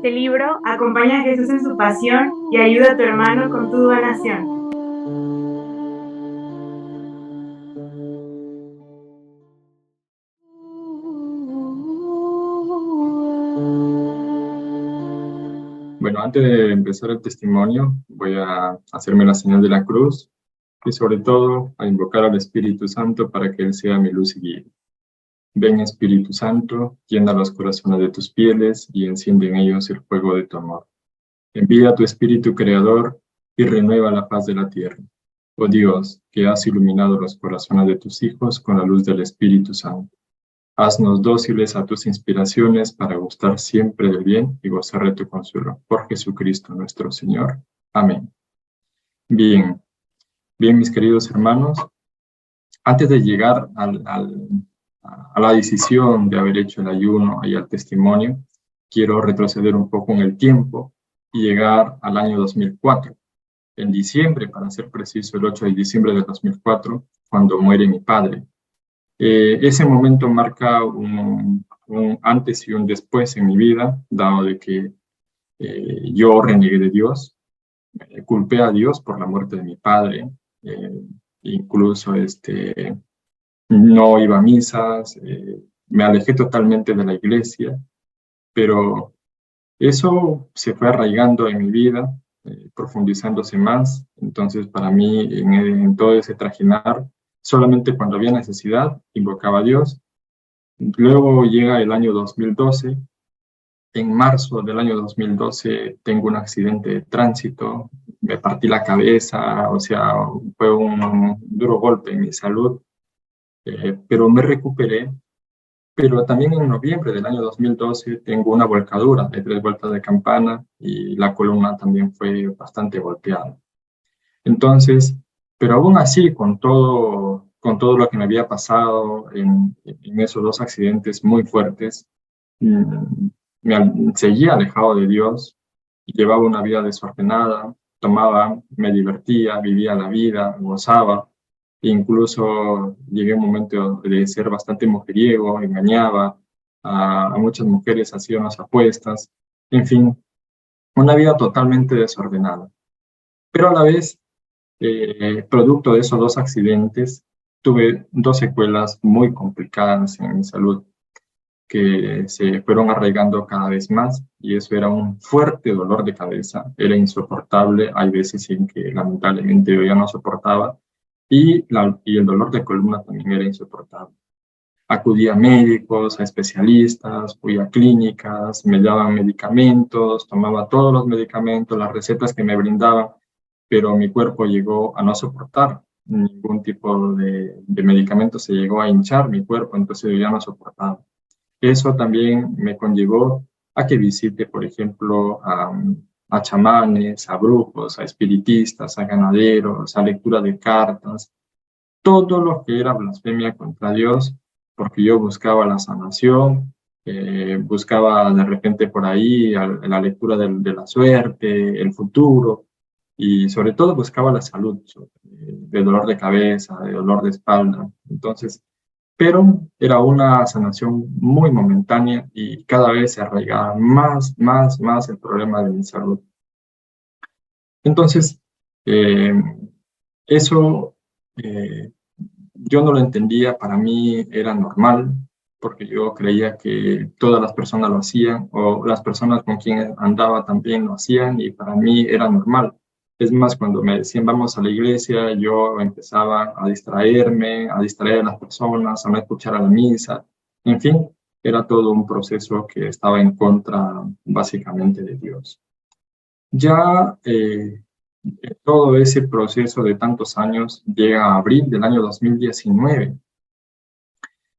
este libro, acompaña a Jesús en su pasión y ayuda a tu hermano con tu donación. Bueno, antes de empezar el testimonio, voy a hacerme la señal de la cruz y sobre todo a invocar al Espíritu Santo para que Él sea mi luz y guía. Ven Espíritu Santo, llena los corazones de tus fieles y enciende en ellos el fuego de tu amor. Envía tu Espíritu Creador y renueva la paz de la tierra. Oh Dios, que has iluminado los corazones de tus hijos con la luz del Espíritu Santo. Haznos dóciles a tus inspiraciones para gustar siempre del bien y gozar de tu consuelo. Por Jesucristo nuestro Señor. Amén. Bien, mis queridos hermanos, antes de llegar a la decisión de haber hecho el ayuno y al testimonio, quiero retroceder un poco en el tiempo y llegar al año 2004. En diciembre, para ser preciso, el 8 de diciembre de 2004, cuando muere mi padre. Ese momento marca un antes y un después en mi vida, dado de que yo renegué de Dios, culpé a Dios por la muerte de mi padre, incluso no iba a misas, me alejé totalmente de la iglesia, pero eso se fue arraigando en mi vida, profundizándose más. Entonces, para mí, en todo ese trajinar, solamente cuando había necesidad, invocaba a Dios. Luego llega el año 2012. En marzo del año 2012 tengo un accidente de tránsito, me partí la cabeza, o sea, fue un duro golpe en mi salud, pero me recuperé. Pero también en noviembre del año 2012 tengo una volcadura de 3 vueltas de campana y la columna también fue bastante golpeada. Entonces, pero aún así, con todo lo que me había pasado en esos 2 accidentes muy fuertes, seguía alejado de Dios, llevaba una vida desordenada, tomaba, me divertía, vivía la vida, gozaba, e incluso llegué a un momento de ser bastante mujeriego, engañaba a muchas mujeres, hacía unas apuestas, en fin, una vida totalmente desordenada. Pero a la vez, producto de esos 2 accidentes, tuve 2 secuelas muy complicadas en mi salud que se fueron arraigando cada vez más y eso era un fuerte dolor de cabeza, era insoportable, hay veces en que lamentablemente yo ya no soportaba y el dolor de columna también era insoportable. Acudí a médicos, a especialistas, fui a clínicas, me daban medicamentos, tomaba todos los medicamentos, las recetas que me brindaban, pero mi cuerpo llegó a no soportar ningún tipo de medicamento, se llegó a hinchar mi cuerpo, entonces yo ya no soportaba. Eso también me conllevó a que visite, por ejemplo, a chamanes, a brujos, a espiritistas, a ganaderos, a lectura de cartas, todo lo que era blasfemia contra Dios, porque yo buscaba la sanación, buscaba de repente por ahí la lectura de la suerte, el futuro, y sobre todo buscaba la salud, de dolor de cabeza, de dolor de espalda. Entonces, pero era una sanación muy momentánea y cada vez se arraigaba más el problema de mi salud. Entonces, eh, eso yo no lo entendía, para mí era normal, porque yo creía que todas las personas lo hacían o las personas con quien andaba también lo hacían y para mí era normal. Es más, cuando me decían vamos a la iglesia, yo empezaba a distraerme, a distraer a las personas, a no escuchar a la misa. En fin, era todo un proceso que estaba en contra básicamente de Dios. Ya todo ese proceso de tantos años llega a abril del año 2019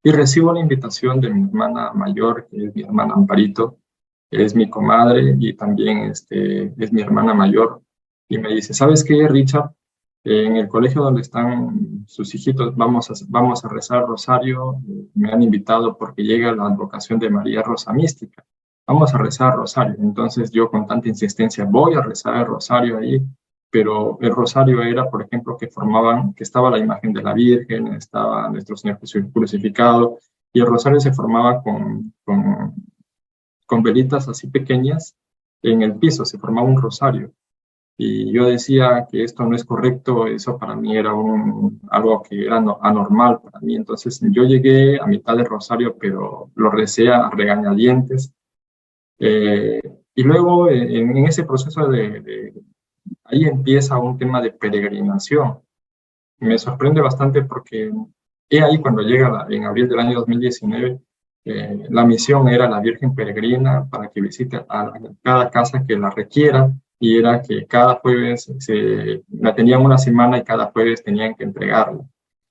y recibo la invitación de mi hermana mayor, que es mi hermana Amparito, que es mi comadre y también es mi hermana mayor, y me dice, ¿sabes qué, Richard? En el colegio donde están sus hijitos vamos a rezar rosario, me han invitado porque llega la advocación de María Rosa Mística, vamos a rezar rosario. Entonces yo con tanta insistencia voy a rezar el rosario ahí, pero el rosario era, por ejemplo, que estaba la imagen de la Virgen, estaba nuestro Señor Jesús crucificado, y el rosario se formaba con velitas así pequeñas en el piso, se formaba un rosario. Y yo decía que esto no es correcto, eso para mí era algo que era anormal para mí. Entonces yo llegué a mitad del rosario, pero lo recé a regañadientes. Eh, y luego en ese proceso ahí empieza un tema de peregrinación. Me sorprende bastante porque he ahí cuando llega en abril del año 2019, la misión era la Virgen Peregrina para que visite a cada casa que la requiera, y era que cada jueves la tenían una semana y cada jueves tenían que entregarla.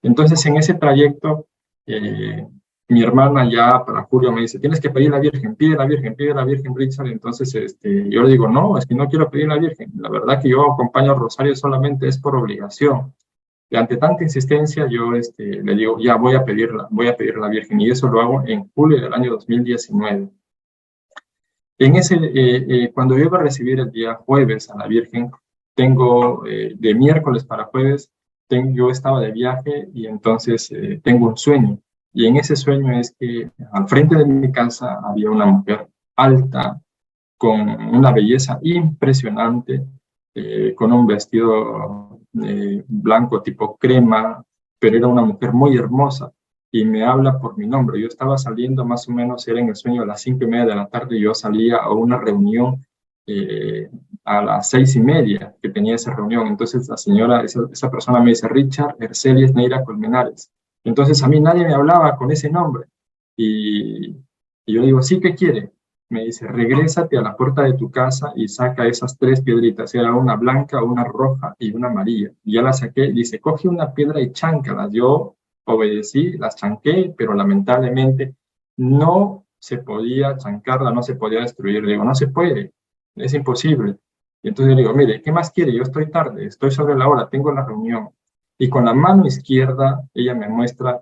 Entonces en ese trayecto, eh, mi hermana ya para julio me dice, tienes que pedir la Virgen, pide la Virgen, Richard. Entonces yo le digo, no, es que no quiero pedir la Virgen. La verdad que yo acompaño al Rosario solamente es por obligación. Y ante tanta insistencia, yo le digo, ya voy a pedir a la Virgen, y eso lo hago en julio del año 2019. Cuando yo iba a recibir el día jueves a la Virgen, de miércoles para jueves, yo estaba de viaje y entonces tengo un sueño. Y en ese sueño es que al frente de mi casa había una mujer alta, con una belleza impresionante, con un vestido blanco tipo crema, pero era una mujer muy hermosa y me habla por mi nombre. Yo estaba saliendo más o menos, era en el sueño a las 5:30 de la tarde, y yo salía a una reunión a las 6:30 que tenía esa reunión. Entonces la señora, esa persona me dice, Richard Ercelies Neira Colmenares. Entonces a mí nadie me hablaba con ese nombre. Y yo digo, ¿sí, qué quiere? Me dice, regrésate a la puerta de tu casa y saca esas 3 piedritas. Era una blanca, una roja y una amarilla. Y ya la saqué. Dice, coge una piedra y cháncalas. Yo obedecí, las chanqué, pero lamentablemente no se podía chancarla, no se podía destruir. Le digo, no se puede, es imposible. Y entonces le digo, mire, ¿qué más quiere? Yo estoy tarde, estoy sobre la hora, tengo la reunión. Y con la mano izquierda, ella me muestra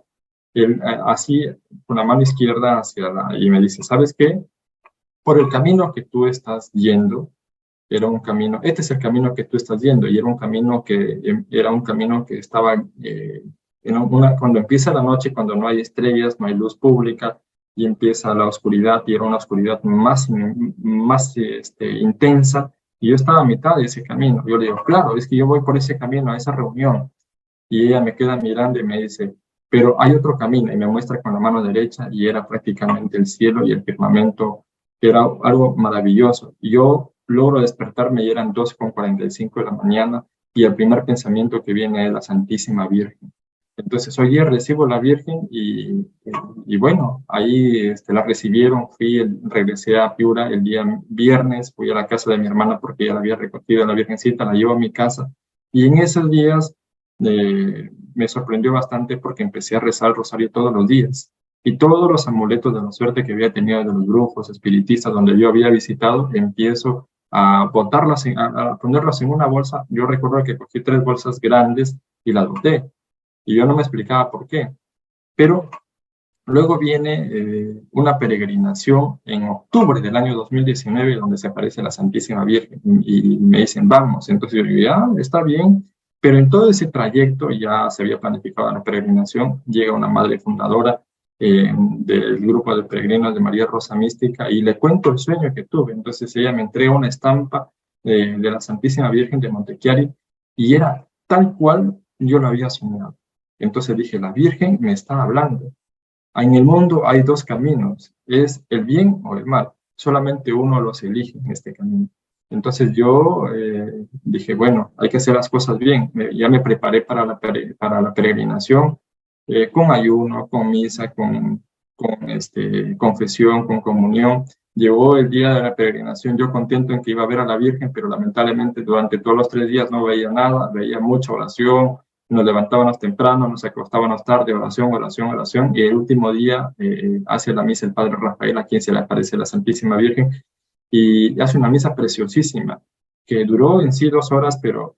así, con la mano izquierda y me dice, ¿sabes qué? Por el camino que tú estás yendo, este es el camino que tú estás yendo, y era un camino que estaba, cuando empieza la noche, cuando no hay estrellas, no hay luz pública, y empieza la oscuridad, y era una oscuridad más intensa, y yo estaba a mitad de ese camino. Yo le digo, claro, es que yo voy por ese camino, a esa reunión. Y ella me queda mirando y me dice, pero hay otro camino, y me muestra con la mano derecha, y era prácticamente el cielo y el firmamento, que era algo maravilloso. Y yo logro despertarme y eran 2:45 de la mañana, y el primer pensamiento que viene es la Santísima Virgen. Entonces hoy día recibo la Virgen y bueno, ahí la recibieron, regresé a Piura el día viernes, fui a la casa de mi hermana porque ella la había recogido a la Virgencita, la llevo a mi casa, y en esos días me sorprendió bastante porque empecé a rezar el rosario todos los días. Y todos los amuletos de la suerte que había tenido de los brujos, espiritistas, donde yo había visitado, empiezo a botarlas, a ponerlas en una bolsa. Yo recuerdo que cogí 3 bolsas grandes y las boté. Y yo no me explicaba por qué. Pero luego viene una peregrinación en octubre del año 2019, donde se aparece la Santísima Virgen. Y me dicen, vamos. Entonces yo digo, ya, está bien. Pero en todo ese trayecto ya se había planificado la peregrinación. Llega una madre fundadora del grupo de peregrinos de María Rosa Mística, y le cuento el sueño que tuve. Entonces ella me entrega una estampa de la Santísima Virgen de Montechiari, y era tal cual yo lo había soñado. Entonces dije, la Virgen me está hablando. En el mundo hay 2 caminos, es el bien o el mal. Solamente uno los elige en este camino. Entonces yo dije, bueno, hay que hacer las cosas bien. Ya me preparé para la peregrinación, con ayuno, con misa, con confesión, con comunión. Llegó el día de la peregrinación, yo contento en que iba a ver a la Virgen, pero lamentablemente durante todos los 3 días no veía nada, veía mucha oración, nos levantábamos temprano, nos acostábamos tarde, oración, oración, oración, y el último día hace la misa el Padre Rafael, a quien se le aparece la Santísima Virgen, y hace una misa preciosísima, que duró en sí 2 horas, pero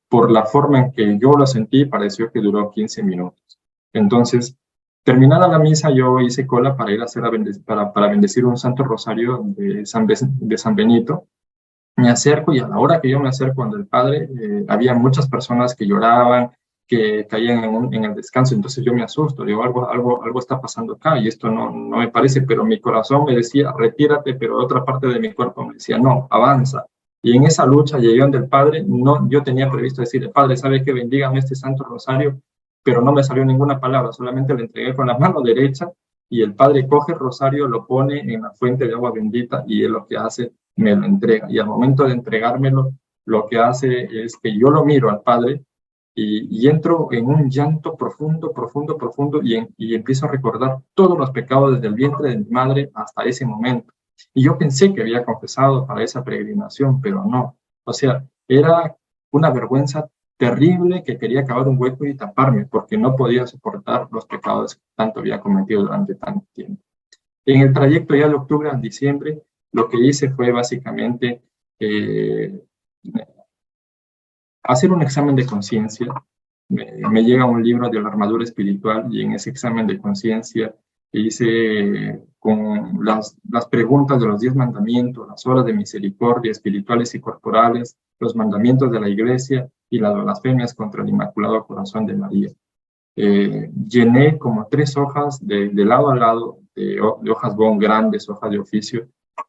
por la forma en que yo lo sentí, pareció que duró 15 minutos. Entonces, terminada la misa, yo hice cola para ir a hacer para bendecir un Santo Rosario de San Benito. Me acerco, y a la hora que yo me acerco ante el Padre, había muchas personas que lloraban, que caían en el descanso. Entonces yo me asusto, digo, algo está pasando acá y esto no me parece, pero mi corazón me decía, retírate, pero otra parte de mi cuerpo me decía, no, avanza. Y en esa lucha llegué donde el Padre, no, yo tenía previsto decirle, Padre, ¿sabe qué? Bendígame este Santo Rosario, pero no me salió ninguna palabra, solamente le entregué con la mano derecha y el Padre coge el rosario, lo pone en la fuente de agua bendita y él lo que hace, me lo entrega. Y al momento de entregármelo, lo que hace es que yo lo miro al Padre y entro en un llanto profundo, profundo, profundo y empiezo a recordar todos los pecados desde el vientre de mi madre hasta ese momento. Y yo pensé que había confesado para esa peregrinación, pero no. O sea, era una vergüenza terrible que quería cavar un hueco y taparme porque no podía soportar los pecados que tanto había cometido durante tanto tiempo. En el trayecto ya de octubre a diciembre, lo que hice fue básicamente hacer un examen de conciencia. Me llega un libro de la armadura espiritual y en ese examen de conciencia hice con las preguntas de los 10 mandamientos, las horas de misericordia espirituales y corporales, los mandamientos de la iglesia y las blasfemias contra el Inmaculado Corazón de María. Llené como 3 hojas de lado a lado, de hojas bond grandes, hojas de oficio,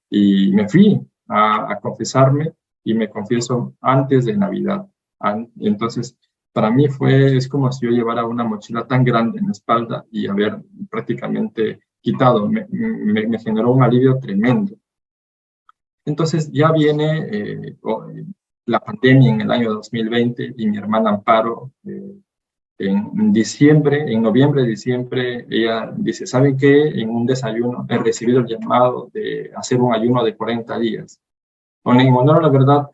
y me fui a confesarme y me confieso antes de Navidad. Entonces, para mí es como si yo llevara una mochila tan grande en la espalda y haber prácticamente quitado. Me generó un alivio tremendo. Entonces ya viene la pandemia en el año 2020 y mi hermana Amparo, en noviembre, diciembre, ella dice, ¿saben qué? En un desayuno he recibido el llamado de hacer un ayuno de 40 días. En honor a la verdad,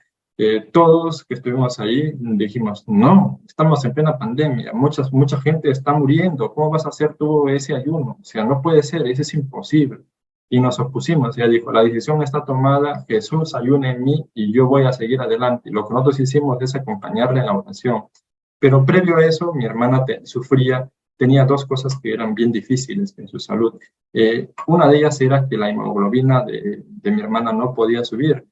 todos que estuvimos ahí dijimos, no, estamos en plena pandemia, mucha gente está muriendo, ¿cómo vas a hacer tú ese ayuno? O sea, no puede ser, eso es imposible. Y nos opusimos, ella dijo, la decisión está tomada, Jesús ayuna en mí y yo voy a seguir adelante. Lo que nosotros hicimos es acompañarle en la oración. Pero previo a eso, mi hermana tenía 2 cosas que eran bien difíciles en su salud. Una de ellas era que la hemoglobina de mi hermana no podía subir.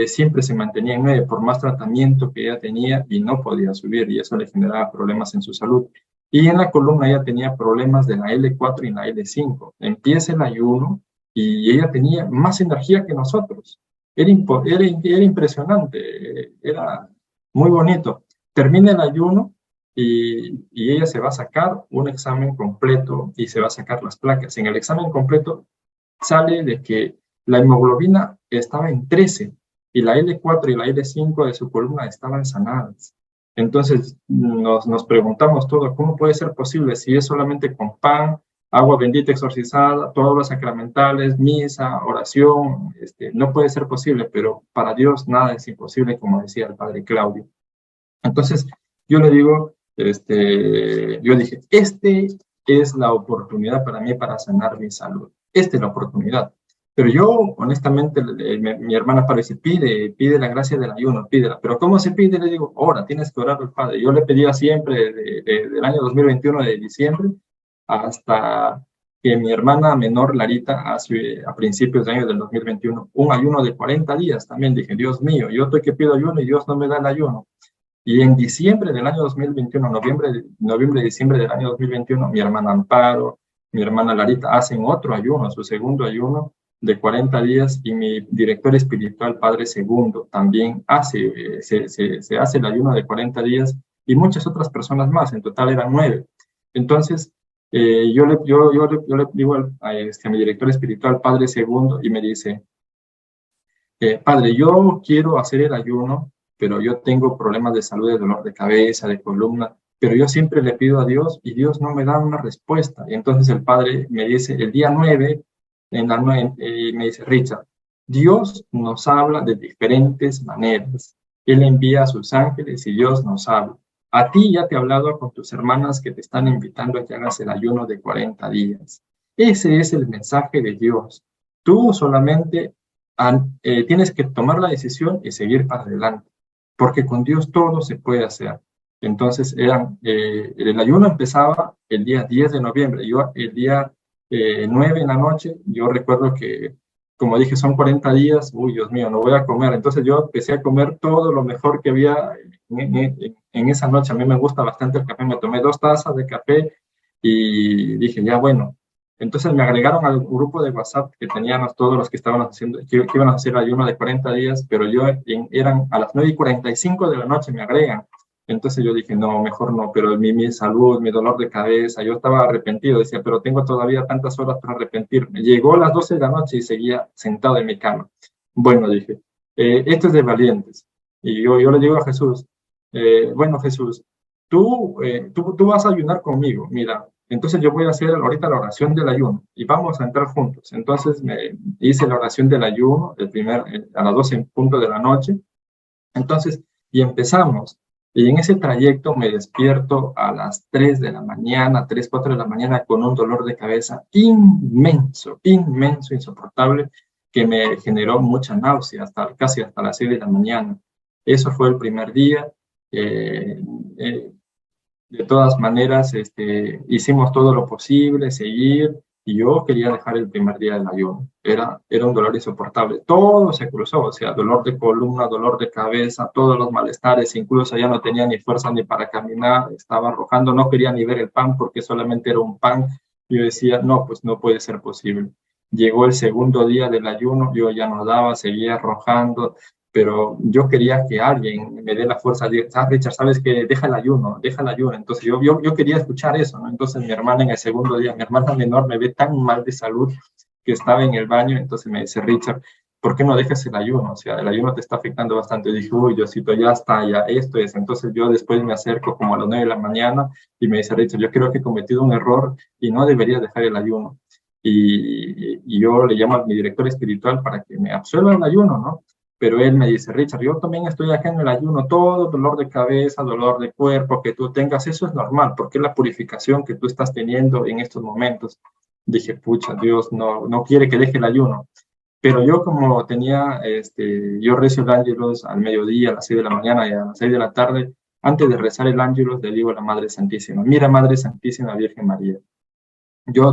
Siempre se mantenía en 9 por más tratamiento que ella tenía y no podía subir y eso le generaba problemas en su salud. Y en la columna ella tenía problemas de la L4 y la L5. Empieza el ayuno y ella tenía más energía que nosotros. Era impresionante, era muy bonito. Termina el ayuno y ella se va a sacar un examen completo y se va a sacar las placas. En el examen completo sale de que la hemoglobina estaba en 13 y la L4 y la L5 de su columna estaban sanadas. Entonces nos preguntamos todo, ¿cómo puede ser posible si es solamente con pan, agua bendita exorcizada, todos los sacramentales, misa, oración? No puede ser posible, pero para Dios nada es imposible, como decía el padre Claudio. Entonces yo le digo, yo dije, es la oportunidad para mí para sanar mi salud. Esta es la oportunidad. Pero yo, honestamente, mi hermana parece, pide la gracia del ayuno, pídela. Pero ¿cómo se pide? Le digo, ahora tienes que orar al Padre. Yo le pedía siempre, del año 2021, de diciembre, hasta que mi hermana menor, Larita, hace a principios de año del 2021, un ayuno de 40 días. También dije, Dios mío, yo estoy que pido ayuno y Dios no me da el ayuno. Y en diciembre del año 2021, noviembre, diciembre del año 2021, mi hermana Amparo, mi hermana Larita hacen otro ayuno, su segundo ayuno de 40 días, y mi director espiritual, Padre Segundo, también se hace el ayuno de 40 días, y muchas otras personas más, en total eran 9. Entonces, yo le digo a mi director espiritual, Padre Segundo, y me dice, Padre, yo quiero hacer el ayuno, pero yo tengo problemas de salud, de dolor de cabeza, de columna, pero yo siempre le pido a Dios y Dios no me da una respuesta. Y entonces el Padre me dice, el día 9, me dice, Richard, Dios nos habla de diferentes maneras. Él envía a sus ángeles y Dios nos habla. A ti ya te he hablado con tus hermanas que te están invitando a que hagas el ayuno de 40 días. Ese es el mensaje de Dios. Tú solamente tienes que tomar la decisión y seguir para adelante, porque con Dios todo se puede hacer. Entonces, el ayuno empezaba el día 10 de noviembre. Yo el día 9 en la noche, yo recuerdo que como dije, son 40 días, uy, Dios mío, no voy a comer. Entonces yo empecé a comer todo lo mejor que había en esa noche. A mí me gusta bastante el café, me tomé 2 tazas de café y dije, ya bueno. Entonces me agregaron al grupo de WhatsApp que teníamos todos los que estaban haciendo, que iban a hacer ayuno de 40 días, pero eran a las 9:45 de la noche me agregan. Entonces yo dije, no, mejor no, pero mi salud, mi dolor de cabeza, yo estaba arrepentido, decía, pero tengo todavía tantas horas para arrepentirme. Llegó a las 12 de la noche y seguía sentado en mi cama. Bueno, dije, esto es de valientes. Y yo le digo a Jesús, bueno, Jesús, tú vas a ayunar conmigo, mira, entonces yo voy a hacer ahorita la oración del ayuno y vamos a entrar juntos. Entonces me hice la oración del ayuno, a las 12 en punto de la noche. Entonces, y empezamos. Y en ese trayecto me despierto a las 3 de la mañana, 3, 4 de la mañana, con un dolor de cabeza inmenso, inmenso, insoportable, que me generó mucha náusea, casi hasta las 6 de la mañana. Eso fue el primer día. Eh, eh, de todas maneras, hicimos todo lo posible, seguir, y yo quería dejar el primer día del ayuno. Era un dolor insoportable. Todo se cruzó, o sea, dolor de columna, dolor de cabeza, todos los malestares, incluso ya no tenía ni fuerza ni para caminar, estaba arrojando, no quería ni ver el pan porque solamente era un pan. Yo decía, no, pues no puede ser posible. Llegó el segundo día del ayuno, yo ya no daba, seguía arrojando, pero yo quería que alguien me dé la fuerza de, Richard, sabes que deja el ayuno, deja el ayuno. Entonces yo quería escuchar eso, ¿no? Entonces mi hermana en el segundo día, mi hermana menor me ve tan mal de salud que estaba en el baño, entonces me dice, Richard, ¿por qué no dejas el ayuno? O sea, el ayuno te está afectando bastante. Y dije, uy, Diosito, ya está, ya esto es. Entonces yo después me acerco como a las 9 de la mañana y me dice, Richard, yo creo que he cometido un error y no debería dejar el ayuno. Y yo le llamo a mi director espiritual para que me absuelva el ayuno, ¿no? Pero él me dice, Richard, yo también estoy acá en el ayuno, todo dolor de cabeza, dolor de cuerpo que tú tengas, eso es normal, porque es la purificación que tú estás teniendo en estos momentos. Dije, pucha, Dios no quiere que deje el ayuno. Pero yo como tenía, yo rezo el ángelus al mediodía, a las 6 de la mañana y a las 6 de la tarde, antes de rezar el ángelus le digo a la Madre Santísima, mira Madre Santísima Virgen María,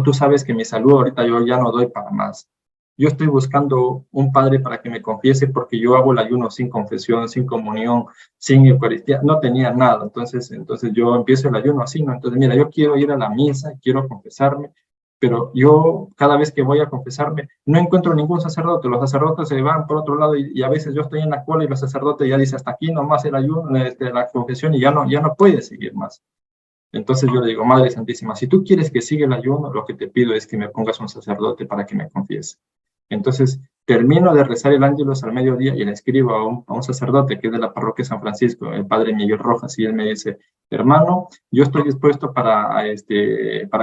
tú sabes que mi salud ahorita yo ya no doy para más. Yo estoy buscando un padre para que me confiese porque yo hago el ayuno sin confesión, sin comunión, sin Eucaristía, no tenía nada. Entonces yo empiezo el ayuno así, ¿no? Entonces, mira, yo quiero ir a la misa, quiero confesarme, pero yo cada vez que voy a confesarme no encuentro ningún sacerdote. Los sacerdotes se van por otro lado y a veces yo estoy en la cola y los sacerdotes ya dicen hasta aquí nomás el ayuno, la confesión y ya no puede seguir más. Entonces yo le digo, Madre Santísima, si tú quieres que siga el ayuno, lo que te pido es que me pongas un sacerdote para que me confiese. Entonces termino de rezar el ángelus al mediodía y le escribo a un sacerdote que es de la parroquia San Francisco, el padre Miguel Rojas, y él me dice, hermano, yo estoy dispuesto para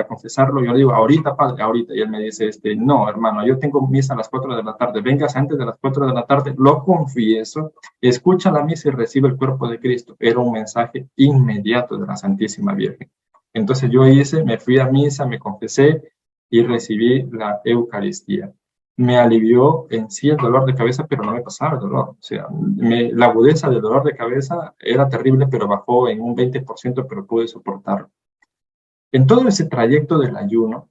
confesarlo. Yo le digo, ahorita, padre, ahorita. Y él me dice, no, hermano, yo tengo misa a las 4 de la tarde, vengas antes de las 4 de la tarde, lo confieso, escucha la misa y recibe el cuerpo de Cristo. Era un mensaje inmediato de la Santísima Virgen. Entonces yo me fui a misa, me confesé y recibí la Eucaristía. Me alivió en sí el dolor de cabeza, pero no me pasaba el dolor. O sea, la agudeza del dolor de cabeza era terrible, pero bajó en un 20%, pero pude soportarlo. En todo ese trayecto del ayuno,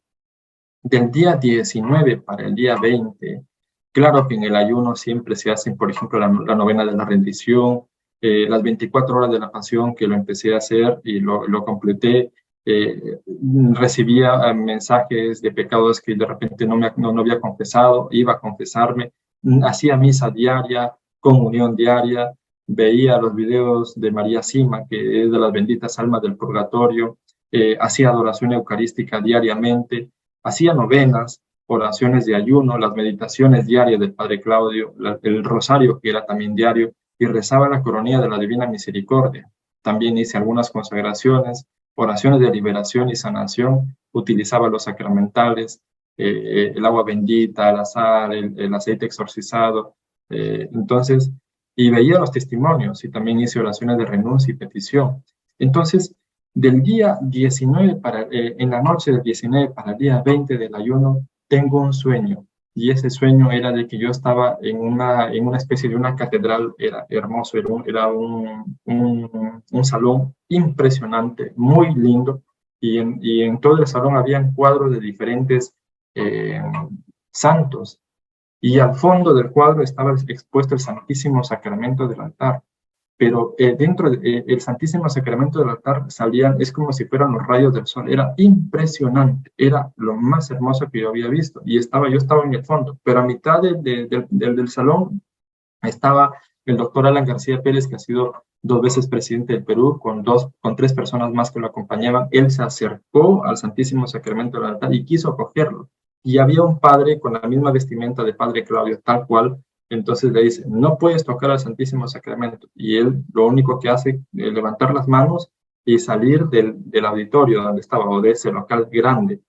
del día 19 para el día 20, claro que en el ayuno siempre se hacen, por ejemplo, la novena de la rendición, las 24 horas de la pasión, que lo empecé a hacer y lo completé. Recibía mensajes de pecados que de repente no había confesado, iba a confesarme, hacía misa diaria, comunión diaria, veía los videos de María Sima, que es de las benditas almas del purgatorio, hacía adoración eucarística diariamente, hacía novenas, oraciones de ayuno, las meditaciones diarias del Padre Claudio, el rosario que era también diario, y rezaba la coronilla de la Divina Misericordia. También hice algunas consagraciones, oraciones de liberación y sanación, utilizaba los sacramentales, el agua bendita, la sal, el aceite exorcizado. Entonces, y veía los testimonios y también hice oraciones de renuncia y petición. Entonces, del día 19 en la noche del 19 para el día 20 del ayuno, tengo un sueño. Y ese sueño era de que yo estaba en una especie de una catedral, era hermoso, era un salón impresionante, muy lindo, y en todo el salón habían cuadros de diferentes santos. y al fondo del cuadro estaba expuesto el Santísimo Sacramento del altar. Pero dentro del Santísimo Sacramento del altar salían, es como si fueran los rayos del sol, era impresionante, era lo más hermoso que yo había visto, y yo estaba en el fondo, pero a mitad del salón estaba el doctor Alan García Pérez, que ha sido 2 veces presidente del Perú, con 3 personas más que lo acompañaban. Él se acercó al Santísimo Sacramento del altar y quiso cogerlo, y había un padre con la misma vestimenta de Padre Claudio, tal cual. Entonces le dice, no puedes tocar al Santísimo Sacramento. Y él lo único que hace es levantar las manos y salir del auditorio donde estaba, o de ese local grande.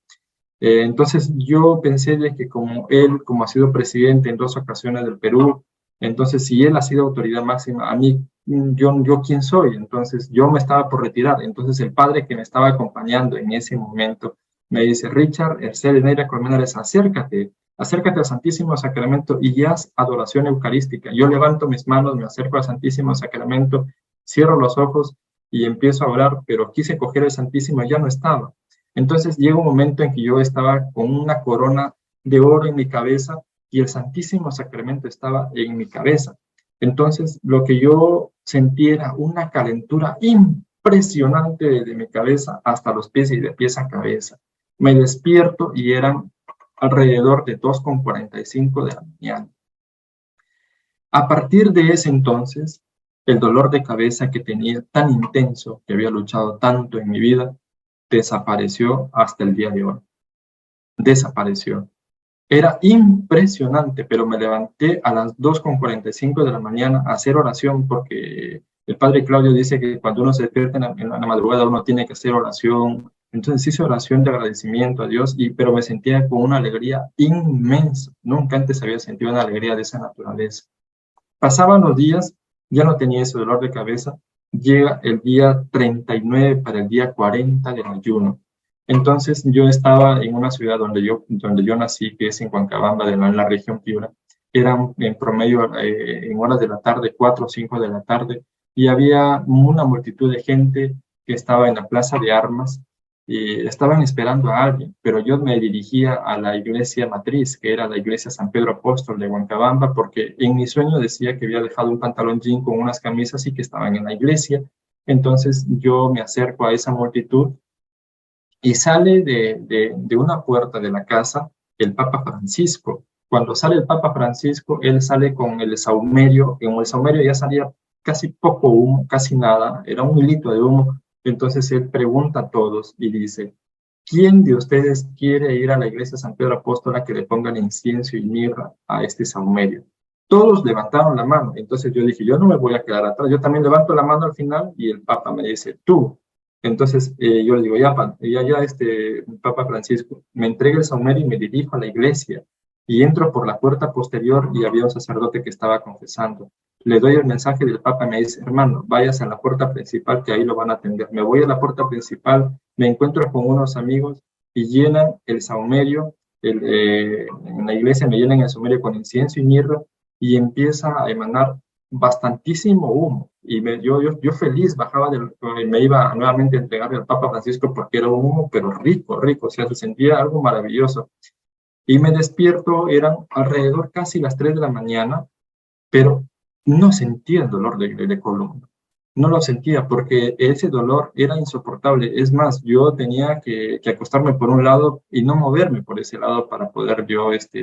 Entonces yo pensé de que como él, como ha sido presidente en 2 ocasiones del Perú, entonces si él ha sido autoridad máxima, a mí, yo quién soy. Entonces yo me estaba por retirar. Entonces el padre que me estaba acompañando en ese momento me dice, Richard, Ercel Neira Colmenares, acércate al Santísimo Sacramento y haz adoración eucarística. Yo levanto mis manos, me acerco al Santísimo Sacramento, cierro los ojos y empiezo a orar, pero quise coger el Santísimo y ya no estaba. Entonces llega un momento en que yo estaba con una corona de oro en mi cabeza y el Santísimo Sacramento estaba en mi cabeza. Entonces lo que yo sentí era una calentura impresionante de mi cabeza hasta los pies y de pies a cabeza. Me despierto y eran alrededor de 2:45 de la mañana. A partir de ese entonces, el dolor de cabeza que tenía tan intenso, que había luchado tanto en mi vida, desapareció hasta el día de hoy. Desapareció. Era impresionante, pero me levanté a las 2:45 de la mañana a hacer oración, porque el padre Claudio dice que cuando uno se despierta en la madrugada uno tiene que hacer oración. Entonces hice oración de agradecimiento a Dios, pero me sentía con una alegría inmensa. Nunca antes había sentido una alegría de esa naturaleza. Pasaban los días, ya no tenía ese dolor de cabeza. Llega el día 39 para el día 40 del ayuno. Entonces yo estaba en una ciudad donde yo nací, que es en Huancabamba, en la región Piura. Eran en promedio en horas de la tarde, 4 o 5 de la tarde, y había una multitud de gente que estaba en la plaza de armas y estaban esperando a alguien, pero yo me dirigía a la iglesia matriz, que era la iglesia San Pedro Apóstol de Huancabamba, porque en mi sueño decía que había dejado un pantalón jean con unas camisas y que estaban en la iglesia. Entonces yo me acerco a esa multitud y sale de una puerta de la casa el Papa Francisco. Cuando sale el Papa Francisco, él sale con el saumerio. En el saumerio ya salía casi poco humo, casi nada, era un hilito de humo. Entonces él pregunta a todos y dice, ¿quién de ustedes quiere ir a la iglesia San Pedro Apóstol a que le pongan incienso y mirra a este saumerio? Todos levantaron la mano. Entonces yo dije, yo no me voy a quedar atrás, yo también levanto la mano al final y el Papa me dice, tú. Entonces yo le digo, ya, Papa Francisco, me entrega el saumerio y me dirijo a la iglesia y entro por la puerta posterior y había un sacerdote que estaba confesando. Le doy el mensaje del Papa y me dice, hermano, váyase a la puerta principal que ahí lo van a atender. Me voy a la puerta principal, me encuentro con unos amigos y llenan el saumerio, en la iglesia me llenan el saumerio con incienso y mirra y empieza a emanar bastantísimo humo. Y yo feliz bajaba me iba nuevamente a entregarle al Papa Francisco porque era un humo, pero rico, rico, o sea, se sentía algo maravilloso. Y me despierto, eran alrededor casi las 3 de la mañana, pero no sentía el dolor de columna. No lo sentía porque ese dolor era insoportable. Es más, yo tenía que acostarme por un lado y no moverme por ese lado para poder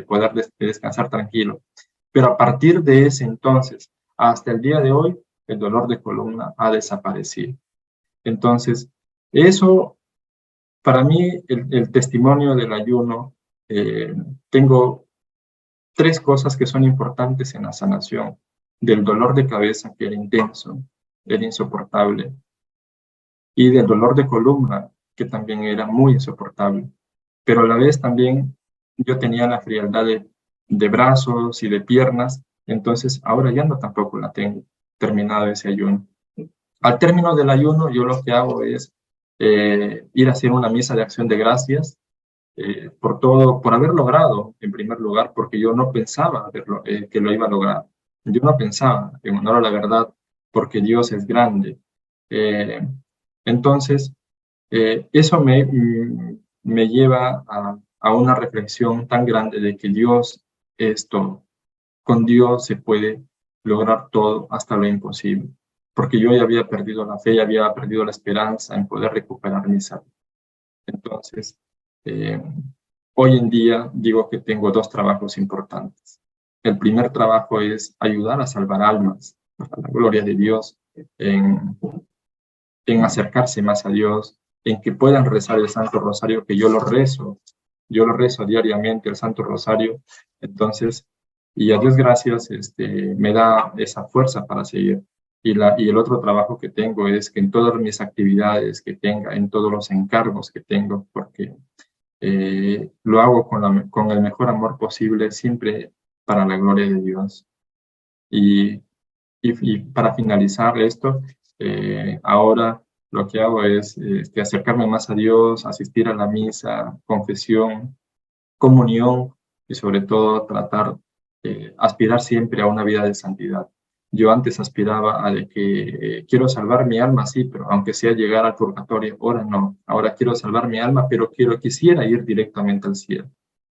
poder descansar tranquilo. Pero a partir de ese entonces, hasta el día de hoy, el dolor de columna ha desaparecido. Entonces, eso, para mí, el testimonio del ayuno, tengo 3 cosas que son importantes en la sanación del dolor de cabeza, que era intenso, era insoportable, y del dolor de columna, que también era muy insoportable. Pero a la vez también yo tenía la frialdad de brazos y de piernas, entonces ahora ya no tampoco la tengo terminado ese ayuno. Al término del ayuno, yo lo que hago es ir a hacer una misa de acción de gracias por todo, por haber logrado, en primer lugar, porque yo no pensaba que lo iba a lograr. Yo no pensaba, en honor a la verdad, porque Dios es grande. Eh, entonces, eso me lleva a una reflexión tan grande de que Dios es todo. Con Dios se puede lograr todo, hasta lo imposible, porque yo ya había perdido la fe, ya había perdido la esperanza en poder recuperar mi salud. Entonces, hoy en día digo que tengo dos trabajos importantes. El primer trabajo es ayudar a salvar almas, para la gloria de Dios, en acercarse más a Dios, en que puedan rezar el Santo Rosario, que yo lo rezo diariamente, el Santo Rosario. Entonces, y a Dios gracias, me da esa fuerza para seguir. Y el otro trabajo que tengo es que en todas mis actividades que tenga, en todos los encargos que tengo, porque lo hago con el mejor amor posible, siempre para la gloria de Dios. Y para finalizar esto, ahora lo que hago es acercarme más a Dios, asistir a la misa, confesión, comunión y sobre todo tratar de aspirar siempre a una vida de santidad. Yo antes aspiraba a de que quiero salvar mi alma, sí, pero aunque sea llegar al purgatorio, ahora no. Ahora quiero salvar mi alma, pero quisiera ir directamente al cielo.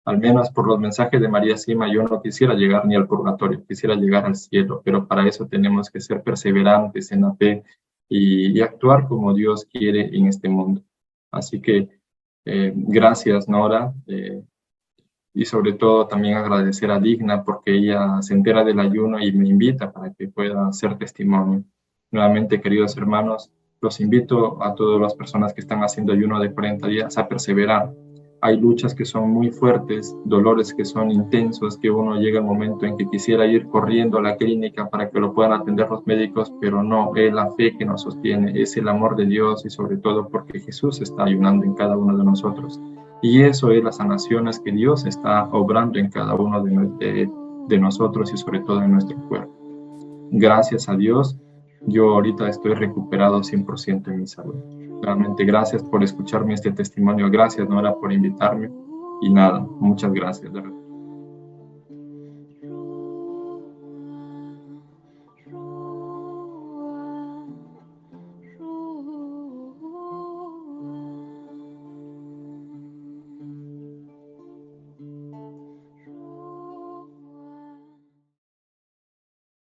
Al menos por los mensajes de María Sima, yo no quisiera llegar ni al purgatorio, quisiera llegar al cielo, pero para eso tenemos que ser perseverantes en la fe y actuar como Dios quiere en este mundo. Así que gracias, Nora. Y sobre todo también agradecer a Digna porque ella se entera del ayuno y me invita para que pueda hacer testimonio. Nuevamente, queridos hermanos, los invito a todas las personas que están haciendo ayuno de 40 días a perseverar. Hay luchas que son muy fuertes, dolores que son intensos, que uno llega al momento en que quisiera ir corriendo a la clínica para que lo puedan atender los médicos, pero no, es la fe que nos sostiene, es el amor de Dios y sobre todo porque Jesús está ayunando en cada uno de nosotros. Y eso es las sanaciones que Dios está obrando en cada uno de nosotros y sobre todo en nuestro cuerpo. Gracias a Dios, yo ahorita estoy recuperado 100% en mi salud. Realmente gracias por escucharme este testimonio. Gracias, Nora, por invitarme. Y nada, muchas gracias. De verdad.